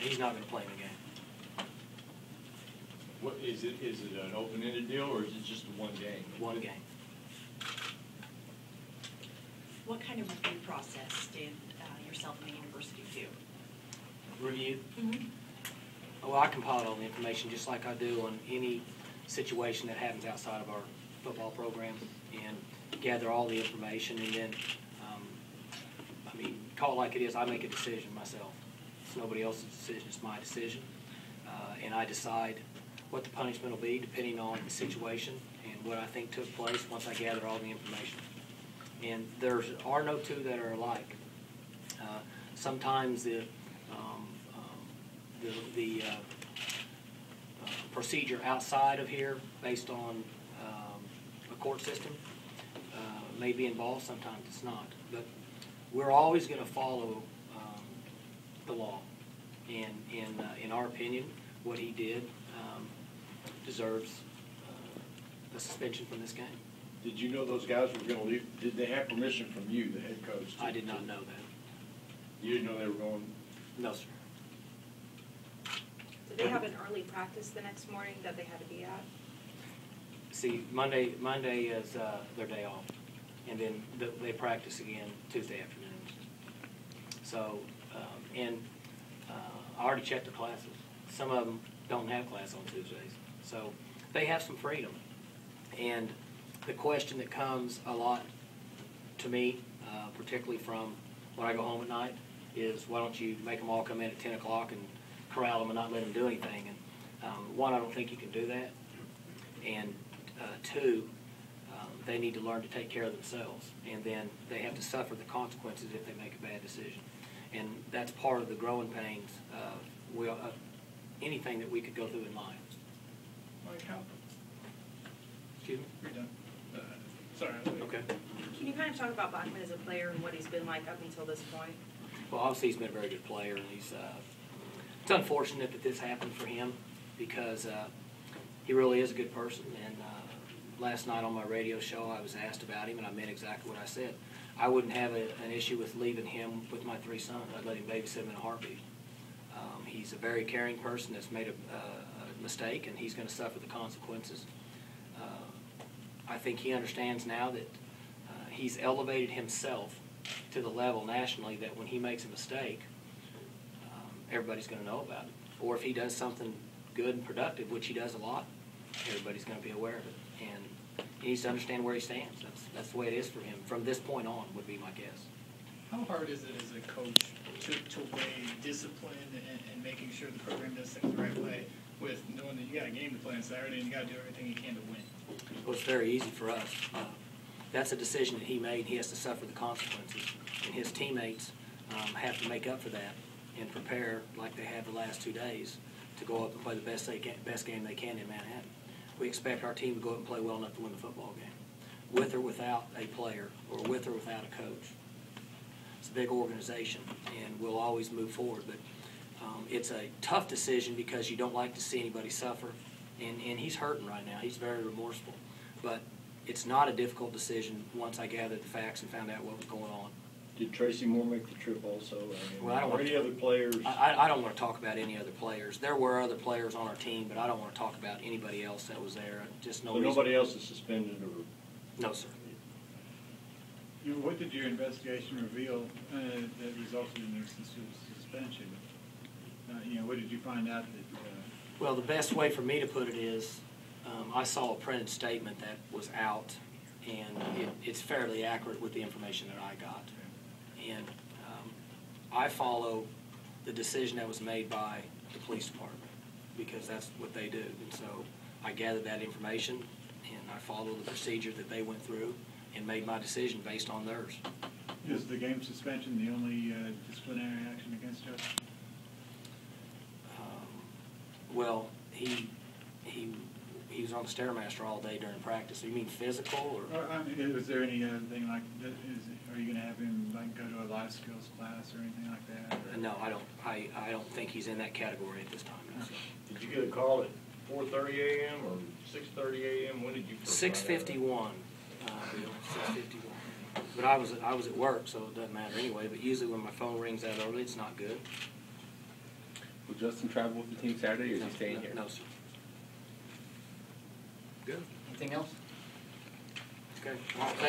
He's not going to play in the game. What is it? Is it an open-ended deal, or is it just one game? One game. What kind of review process did yourself and the university do? Review? Mm-hmm. Well, I compiled all the information just like I do on any situation that happens outside of our football program, and gather all the information, and then, I mean, call it like it is, I make a decision myself. It's nobody else's decision, it's my decision. And I decide what the punishment will be depending on the situation and what I think took place once I gather all the information. And there are no two that are alike. Sometimes the procedure outside of here, based on a court system, may be involved. Sometimes it's not. But we're always going to follow the law. And in our opinion, what he did deserves a suspension from this game. Did you know those guys were going to leave? Did they have permission from you, the head coach? I did not know that. You didn't know they were going? No, sir. Did they have an early practice the next morning that they had to be at? See, Monday is their day off, and then they practice again Tuesday afternoons. So, I already checked the classes. Some of them don't have class on Tuesdays, so they have some freedom. And the question that comes a lot to me, particularly from when I go home at night, is why don't you make them all come in at 10 o'clock and corral them and not let them do anything? And one, I don't think you can do that. And two, they need to learn to take care of themselves. And then they have to suffer the consequences if they make a bad decision. And that's part of the growing pains of anything that we could go through in life. Mike, how? Excuse me? You're done. Sorry. Okay. Can you kind of talk about Blackmon as a player and what he's been like up until this point? Well, obviously he's been a very good player, and it's unfortunate that this happened for him because he really is a good person. And last night on my radio show, I was asked about him, and I meant exactly what I said. I wouldn't have an issue with leaving him with my three sons. I'd let him babysit him in a heartbeat. He's a very caring person that's made a mistake, and he's going to suffer the consequences. I think he understands now that he's elevated himself to the level nationally that when he makes a mistake, everybody's going to know about it. Or if he does something good and productive, which he does a lot, everybody's going to be aware of it. And he needs to understand where he stands. That's the way it is for him. From this point on would be my guess. How hard is it as a coach to weigh discipline and making sure the program does things the right way with knowing that you got a game to play on Saturday and you got to do everything you can to win? Well, it's very easy for us. That's a decision that he made. He has to suffer the consequences. And his teammates have to make up for that and prepare like they have the last 2 days to go up and play the best game they can in Manhattan. We expect our team to go up and play well enough to win the football game, with or without a player or with or without a coach. It's a big organization, and we'll always move forward. But it's a tough decision because you don't like to see anybody suffer. And he's hurting right now. He's very remorseful. But it's not a difficult decision once I gathered the facts and found out what was going on. Did Tracy Moore make the trip also? Well, I don't want any other players? I don't want to talk about any other players. There were other players on our team, but I don't want to talk about anybody else that was there. Just no. So nobody else is suspended or? No, sir. What did your investigation reveal that resulted in their suspension? What did you find out that? Well, the best way for me to put it is, I saw a printed statement that was out, and it's fairly accurate with the information that I got. And I follow the decision that was made by the police department because that's what they do. And so I gathered that information, and I followed the procedure that they went through and made my decision based on theirs. Is the game suspension the only disciplinary action against Justin? Well, he was on the Stairmaster all day during practice. You mean physical, or? Was there any other thing like that? Are you going to have him like go to a life skills class or anything like that? No, I don't. I don't think he's in that category at this time. No. Did you get a call at 4:30 a.m. or 6:30 a.m.? When did you? 6:51. 6:51. But I was at work, so it doesn't matter anyway. But usually when my phone rings that early, it's not good. Justin travel with the team Saturday, or is he staying here? No, sir. Anything else? Okay. All right,